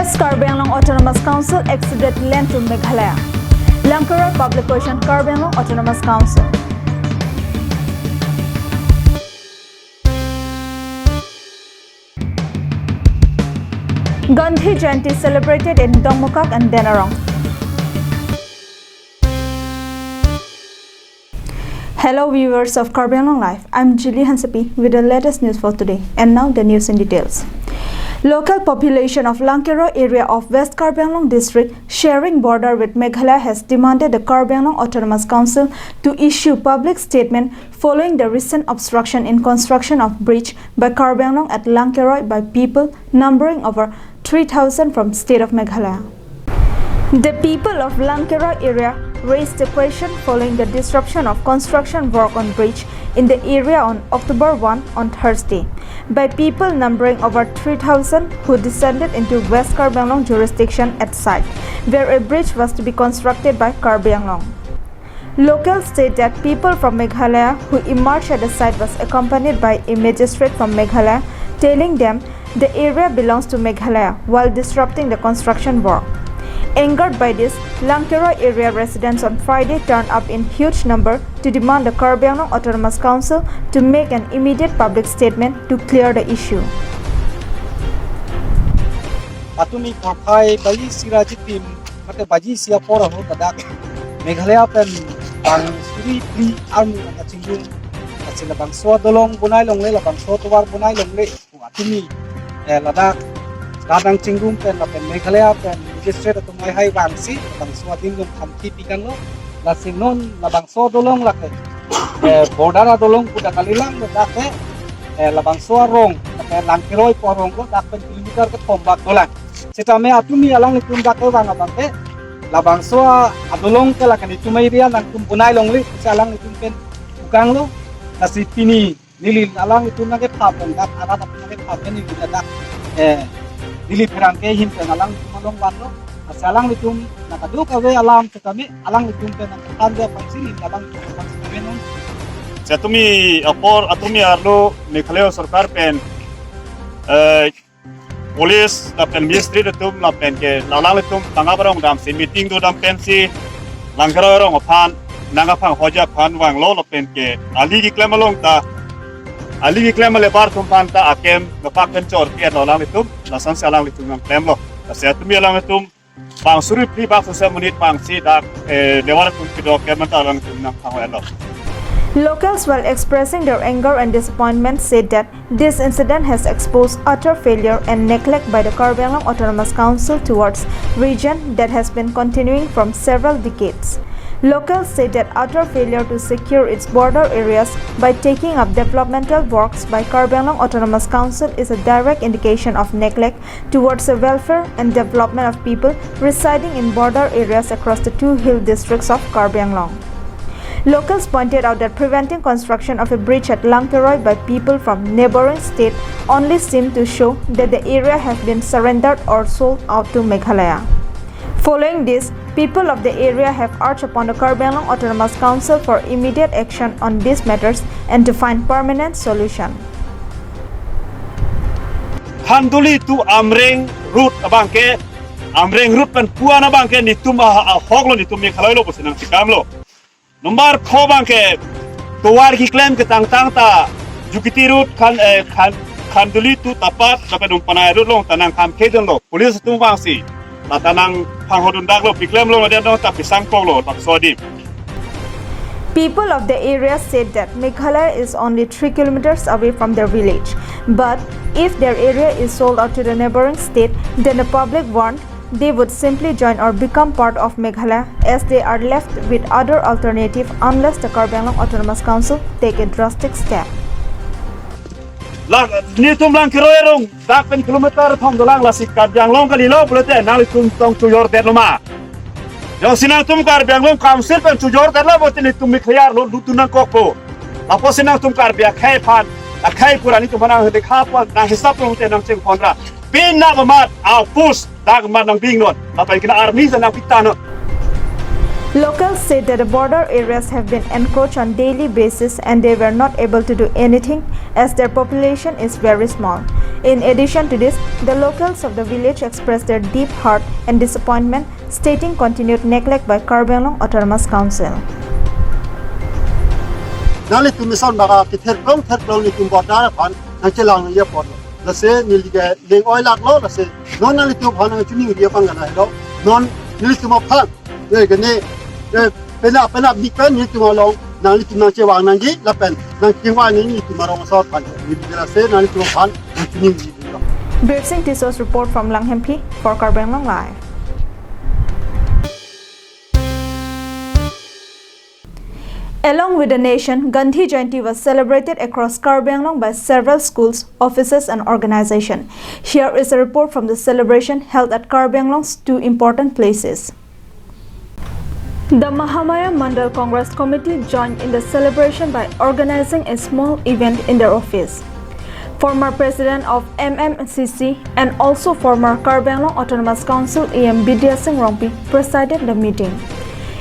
West Karbi Anglong Autonomous Council exceeded land to Meghalaya. Lankera Public Question Karbi Anglong Autonomous Council. Gandhi Jayanti celebrated in Dongmukak and Denarong. Hello viewers of Karbi Anglong Live. I'm Julie Hansapi with the latest news for today. And now the news in details. Local population of Lankera area of West Karbi Anglong district sharing border with Meghalaya has demanded the Karbi Anglong Autonomous Council to issue public statement following the recent obstruction in construction of bridge by Karbi Anglong at Lankera by people numbering over 3,000 from state of Meghalaya. The people of Lankera area raised the question following the disruption of construction work on bridge in the area on October 1 on Thursday by people numbering over 3,000 who descended into West Karbi Anglong jurisdiction at site where a bridge was to be constructed by Karbi Anglong. Locals state that people from Meghalaya who emerged at the site was accompanied by a magistrate from Meghalaya telling them the area belongs to Meghalaya while disrupting the construction work. Angered by this, Lankera area residents on Friday turned up in huge number to demand the Karbi Anglong Autonomous Council to make an immediate public statement to clear the issue. Atumi papai bayi sirajitim mate bayi siapora ho kadak Meghalaya pen bang suri pli armu na chingung asila bang so dolong bunai long le la bang so towar bunai long le atumi ladak kadang chingung pen la pen Meghalaya pen magistrate to mai hai bang si bang so din yom khamti pikan lo la sinon la bang so dolong la ke border dolong kuda kalilang la ke la bang so rong la Lankeroi porong lo dak pen kilometer ke tombak dolang seta me atumi alang itum dak ke bang abang ke la bang so adolong ke la kan itumai dia nang tum bunai long li salang itum pen ukang lo la si pini nilil alang itum na ke phapong dak ara dak na ke phapen ni dak dili perang ke him pen alang tumalong wan lo asalang itum nakaduk awe alam ke kami alang itum pen tanda pangsili alang pangsili non Atumi apor atumi arlo Meghalaya sarkar pen polis la pen ministry tum la pen ke lalang tum tangabarong dam si meeting do dam pen si Lankera rong phan nangapang hoja phan wang lo la pen ke ali ki klemalong ta ali ki klemal bar tum phan ta akem na pak pen chor ke lalang tum la san salang tum nang klem lo sa atumi alang tum bang suri pri ba sa munit bang si da lewar tum ki do ke man ta lang tum nang phang lo. Locals, while expressing their anger and disappointment, said that this incident has exposed utter failure and neglect by the Karbi Anglong Autonomous Council towards region that has been continuing from several decades. Locals said that utter failure to secure its border areas by taking up developmental works by Karbi Anglong Autonomous Council is a direct indication of neglect towards the welfare and development of people residing in border areas across the two hill districts of Karbi Anglong. Locals pointed out that preventing construction of a bridge at Lankera by people from neighboring state only seemed to show that the area has been surrendered or sold out to Meghalaya. Following this, people of the area have urged upon the Karbi Anglong Autonomous Council for immediate action on these matters and to find permanent solution. Handuli tu amreng root abangke amreng root pen puana bangke ni tum hoglo ni tum Meghalaya lo bosinang sikam lo. Nomor kho bangke towar ki claim ke tang ta jukiti root khanduli tu tapat dapat umpanai root long tanang kam kejon lo polis tu bangsi tanang panghodun dak lo piklem lo dia no tapi sangkong lo bak sodi. People of the area said that Meghalaya is only 3 kilometers away from their village, but if their area is sold out to the neighboring state, then the public warned they would simply join or become part of Meghalaya as they are left with other alternative unless the Karbi Anglong Autonomous Council take a drastic step. Ni tum Lankera rong dak pen kilometer thong dolang lasik Karbi Anglong kali lo boleh nang tum tong tuyur der loma. Yang sinang tum Karbi Anglong council pen tuyur der lo boleh ni tum Meghalaya lo dutunang kokpo. Lapo sinang tum Karbi akai pan akai purani tum manang dekha pa nang hisap lo te nang ceng kontra. Pin na mamat au push dak man nang bing non. Apa kena army sa nang pitano. Locals said that the border areas have been encroached on daily basis and they were not able to do anything as their population is very small. In addition to this, the locals of the village expressed their deep hurt and disappointment, stating continued neglect by Karbi Anglong Autonomous Council. Nali tumisan baka kither klong ni tumbota pan nangchelang ye pod la se nilige leng oil lak lo la se non nali tu bhana chuni ye pang na lo non nili tu ma phan ye gane pena big pen ni tu ma long nali tu na che wang nang gi la pen nang kingwa ni tu ma rong so pan ni la se nali tu phan chuni ye lo. Birsing Tiso's report from Lankera for Karbi Anglong Live. Along with the nation, Gandhi Jayanti was celebrated across Karbi Anglong by several schools, offices and organizations. Here is a report from the celebration held at Karbi Anglong's two important places. The Mahamaya Mandal Congress Committee joined in the celebration by organizing a small event in their office. Former President of MMCC and also former Karbi Anglong Autonomous Council EM Bidya Singh Rongpi presided the meeting.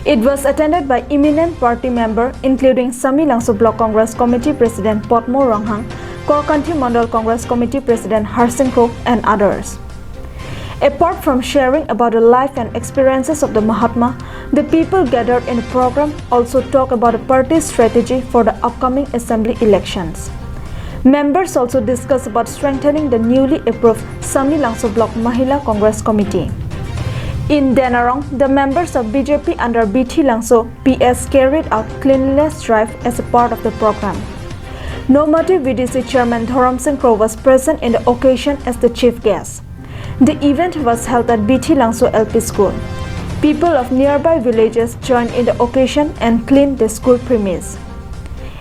It was attended by eminent party members including Sami Langso Block Congress Committee President Potmo Ranghang, Korkanti Mandal Congress Committee President Harsing Kro and others. Apart from sharing about the life and experiences of the Mahatma, the people gathered in the program also talked about the party's strategy for the upcoming assembly elections. Members also discussed about strengthening the newly approved Sami Langso Block Mahila Congress Committee. In Denarong, the members of BJP under BT Langso PS carried out cleanliness drive as a part of the program. Nomati VDC Chairman Thoram Singh Kro was present in the occasion as the chief guest. The event was held at BT Langso LP School. People of nearby villages joined in the occasion and cleaned the school premise.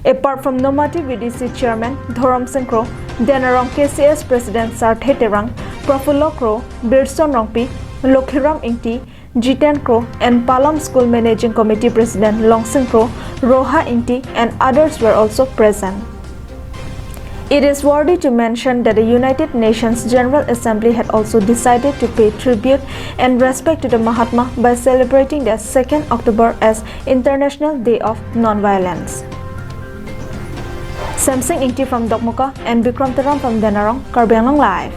Apart from Nomati VDC Chairman Thoram Singh Kro, Denarong KCS President Sarthe Terang, Prafullo Kro, Birson Rongpi, Lokhiram Ingti, Jiten Kro and Palam School Managing Committee President Longsing Kro, Roha Ingti and others were also present. It is worthy to mention that the United Nations General Assembly had also decided to pay tribute and respect to the Mahatma by celebrating the 2nd October as International Day of Non-Violence. Samsing Ingti from Dokmuka and Bikram Taram from Denarong, Karbi Anglong Live.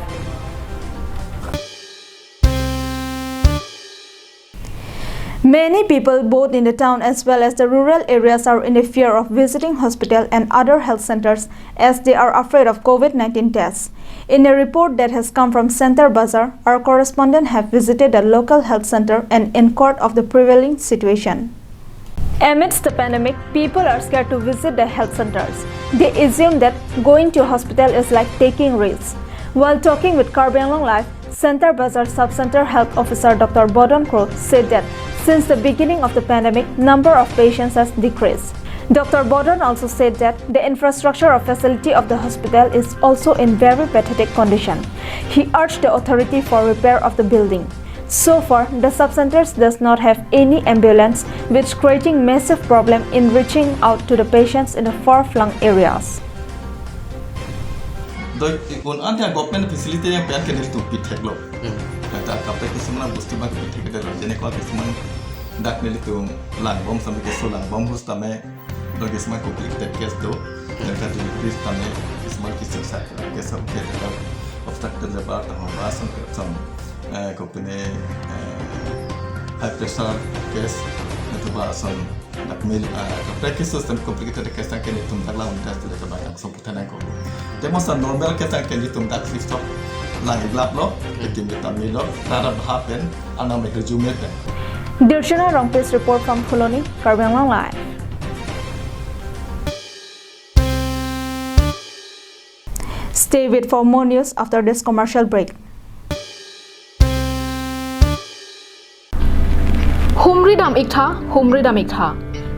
Many people both in the town as well as the rural areas are in the fear of visiting hospital and other health centers as they are afraid of COVID-19 tests. In a report that has come from Center Bazaar, our correspondent have visited the local health center and inquired of the prevailing situation. Amidst the pandemic, people are scared to visit the health centers. They assume that going to a hospital is like taking risks. While talking with Karbi Anglong Live, Center Bazaar Sub-Center Health Officer Dr. Bodon Kro said that since the beginning of the pandemic, number of patients has decreased. Dr. Bodon also said that the infrastructure or facility of the hospital is also in very pathetic condition. He urged the authority for repair of the building. So far, the sub-centers does not have any ambulance, which creating massive problem in reaching out to the patients in the far-flung areas. Doi on anti government facility yang pian kenal tu pitek lo. Kata kapek kesemana busti bagi pitek kita lo. Jadi kalau kesemana dak nili tu lang bom sampai keso lang bom bus tame doi kesemana complicated case tu. Dan kata dis tame kesemana kisah saya kesam kita obstacle lebar tahu bahasan kesam kopine high pressure case itu bahasan dak mil kapek system complicated case yang kini tu dak lawan test tu kebanyakan sebutan aku. Demonstran normal kita akan dihitung tak sistem langit gelap lo, hitung kita milo, rada berhapen, anak mereka jumet. Dirshana Rongpi's report from Puloni, Karbi Anglong Live. Stay with for more news after this commercial break. Humridam ikha.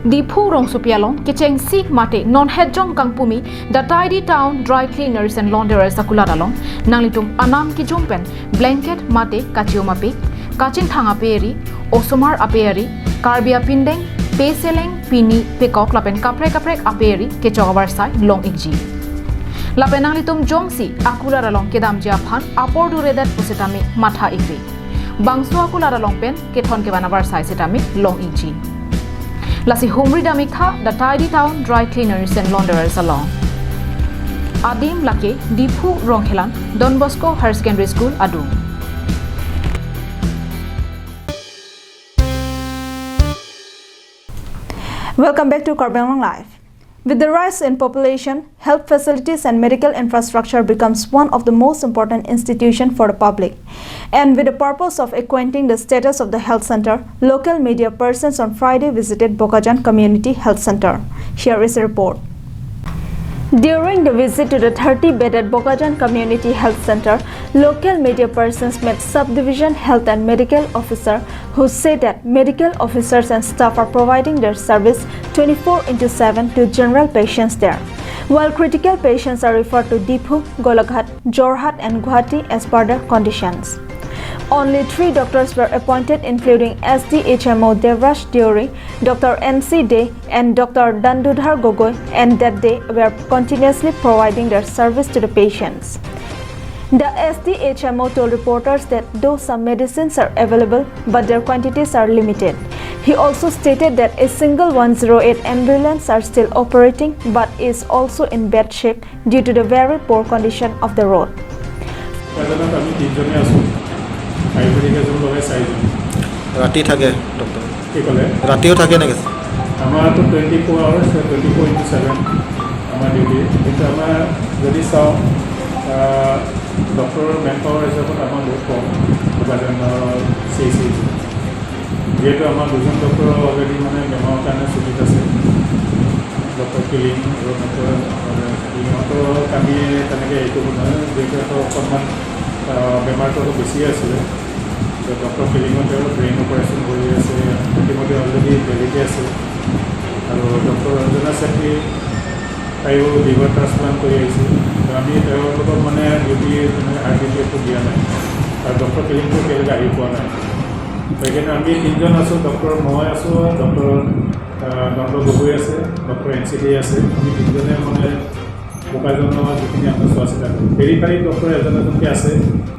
Dipu rong supialong kecheng sik mate non hedjong kangpumi the tidy town dry cleaners and launderers akularalong nanglitum anam ki jumpen blanket mate kachiomape kachin thanga peri osomar aperi karbia pindeng peseleng pini pekok lapen kaprek aperi kechogabar sai long ikji lapen nanglitum jongsi akularalong kedam japhan apordu redat pusitami matha ikri bangso akularalong pen kethon ke banabar sai setami long ikji Lasi Humridam ikha, the tidy town dry cleaners and launderers along. Adim Lake Dipu Ronghelan Don Bosco Higher Secondary School Adung. Welcome back to Karbi Anglong Live. With the rise in population, health facilities and medical infrastructure becomes one of the most important institutions for the public. And with the purpose of acquainting the status of the health center, local media persons on Friday visited Bokojan Community Health Center. Here is a report. During the visit to the 30-bedded Bokojan Community Health Center, local media persons met Subdivision Health and Medical Officer who said that medical officers and staff are providing their service 24/7 to general patients there, while critical patients are referred to Dipu, Golaghat, Jorhat and Guwahati as per their conditions. Only 3 doctors were appointed, including SDHMO Devraj Deori, Dr. NC Day and Dr. Dandudhar Gogoi, and that they were continuously providing their service to the patients. The SDHMO told reporters that though some medicines are available, but their quantities are limited. He also stated that a single 108 ambulance are still operating, but is also in bad shape due to the very poor condition of the road. ৰাতি থাকে doctor কি ক'লে ৰাতিও থাকে নেকি আমাৰতো 24 hours 24/7 আমাৰ duty কিন্তু আমাৰ যদি চাওঁ ডক্টৰৰ মেন পাৱাৰ হিচাপত আমাৰ বহুত কম যিহেতু আমাৰ 2জন ডক্টৰ অলৰেডি মানে বেমাৰৰ কাৰণে ছুটিত আছে ডক্টৰ কিলিং আৰু ডক্টৰ কিলিঙতো আমি তেনেকৈ এইটো নহয় যিহেতু অকণমান বেমাৰটো অলপ বেছি আছিলে ডক্টৰ কিলিঙত ব্ৰেইন অপাৰেশ্যন কৰি আছে ইতিমধ্যে অলৰেডি দেল্লীতে আছে আৰু ডক্টৰ ৰঞ্জনা চেত্ৰী তাইও লিভাৰ ট্ৰান্সপ্লাণ্ট কৰি আহিছে আমি তেওঁৰ লগত মানে ডিউটি হাৰ্ট ডিউটি একো দিয়া নাই আৰু ডক্টৰ কিলিংটো এতিয়ালৈকে আহি পোৱা নাই সেইকাৰণে আমি 3জন আছোঁ ডক্টৰ মই আছোঁ ডক্টৰ দণ্ড গগৈ আছে ডক্টৰ NCD আছে আমি 3জনে মানে বোকাজনৰ যিখিনি আমাৰ চোৱা চিতা কৰোঁ পেৰিফেৰী ডক্টৰ এজনকৈ আছে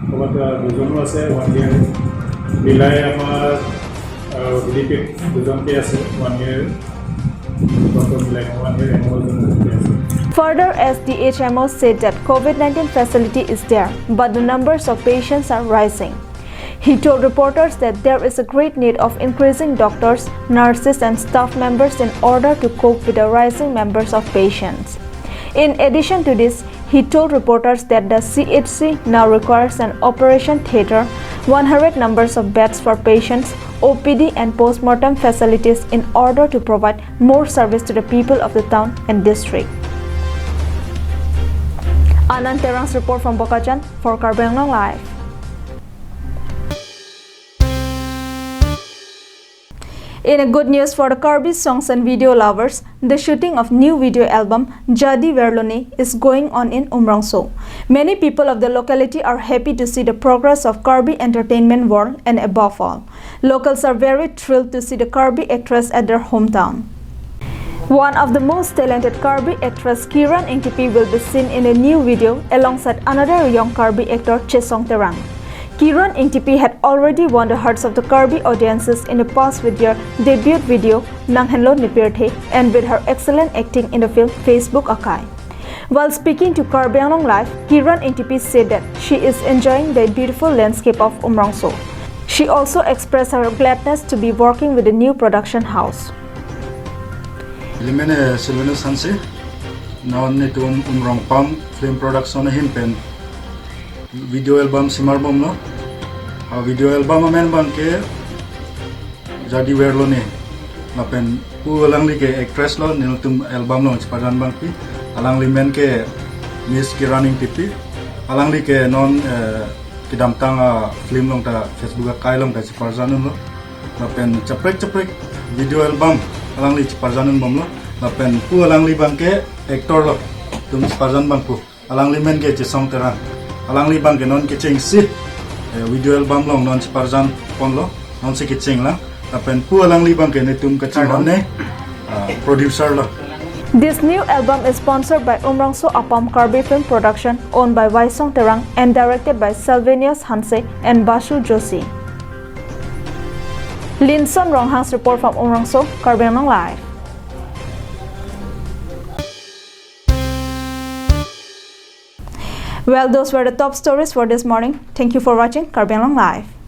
ক'ৰবাত 2জনো আছে 1 year বিলাই আমাৰ ভিডিপিত 2জনকৈ আছে 1 year ডক্টৰ বিলাই 1 year এজনকৈ আছে. Further, SDHMO said that COVID-19 facility is there, but the numbers of patients are rising. He told reporters that there is a great need of increasing doctors, nurses and staff members in order to cope with the rising numbers of patients. In addition to this, he told reporters that the CHC now requires an operation theatre, 100 numbers of beds for patients, OPD and post-mortem facilities in order to provide more service to the people of the town and district. Anand Terang's report from Bokojan for Karbi Anglong Live. In a good news for the Karbi songs and video lovers, the shooting of new video album Jadi Verlone is going on in Umrangso. Many people of the locality are happy to see the progress of Karbi entertainment world, and above all, locals are very thrilled to see the Karbi actress at their hometown. One of the most talented Karbi actress Kiran Ingtipi will be seen in a new video alongside another young Karbi actor Chesong Terang. Kiran Ingtipi had already won the hearts of the Karbi audiences in the past with their debut video Nanghenlo Nipirthe and with her excellent acting in the film Facebook Akai. While speaking to Karbi Anglong Live, Kiran Ingtipi said that she is enjoying the beautiful landscape of Umrangso. She also expressed her gladness to be working with the new production house. Limene Silvino Sansi, non netum Umrangpam film production himpen video album simarbom no video album amen banke Jadi Verlone napen pu alang li ke actress lo nilutum album lo sepadan bangpi alang li men ke Miss Kiran Ingtipi alang li ke non kidam tanga film long ta Facebook kai long ta sepadan lo napen ceprek video album alang li sepadan bom lo napen pu alang li bangke actor lo tum sepadan bangpu alang li men ke Chesong Terang alang li bang ke non kicing si video album long non separjan pon lo non si kicing la apen pu alang li bang ke netum kacang honne producer lo. This new album is sponsored by Umrangso Apam Karbi Film Production, owned by Waisong Terang and directed by Salvenius Hanse and Basu Joshi. Linson Ronghang's report from Umrangso, Karbi Anglong Live. Well, those were the top stories for this morning. Thank you for watching Karbi Anglong Live.